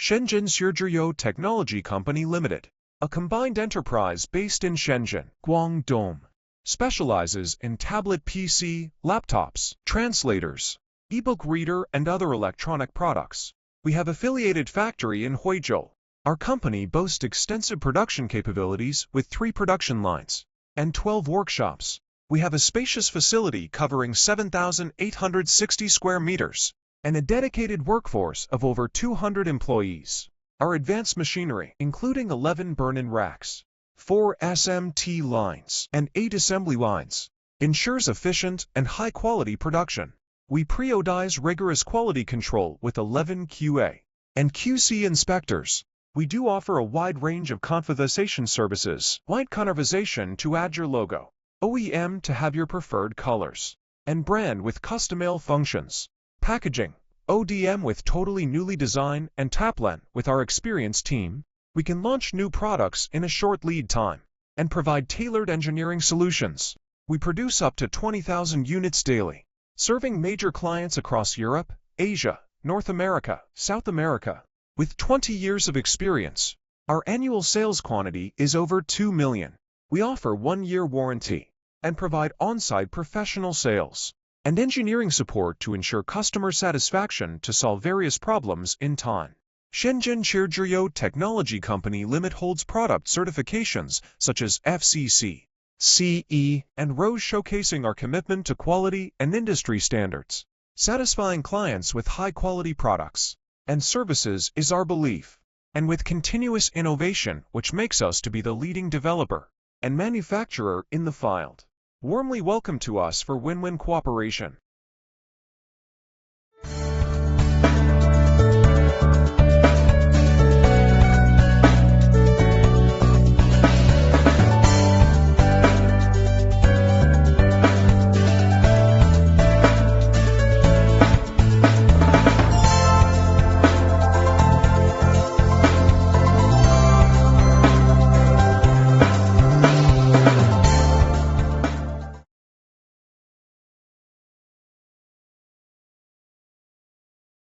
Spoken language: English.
Shenzhen Shenzhen Technology Company Limited, a combined enterprise based in Shenzhen, Guangdong, specializes in tablet PC, laptops, translators, ebook reader, and other electronic products. We have affiliated factory in Huizhou. Our company boasts extensive production capabilities with 3 production lines and 12 workshops. We have a spacious facility covering 7,860 square meters and a dedicated workforce of over 200 employees. Our advanced machinery, including 11 burn-in racks, 4 SMT lines, and 8 assembly lines, ensures efficient and high-quality production. We periodize rigorous quality control with 11 QA and QC inspectors. We do offer a wide range of conversation services, white conversation to add your logo, OEM to have your preferred colors, and brand with custom mail functions, packaging, ODM with totally newly designed, and Taplan with our experienced team. We can launch new products in a short lead time and provide tailored engineering solutions. We produce up to 20,000 units daily, serving major clients across Europe, Asia, North America, South America. With 20 years of experience, our annual sales quantity is over 2 million. We offer 1-year warranty and provide on-site professional sales and engineering support to ensure customer satisfaction to solve various problems in time. Shenzhen Shenzhen Technology Company Limited holds product certifications such as FCC, CE, and RoHS, showcasing our commitment to quality and industry standards. Satisfying clients with high-quality products and services is our belief, and with continuous innovation, which makes us to be the leading developer and manufacturer in the field. Warmly welcome to us for win-win cooperation.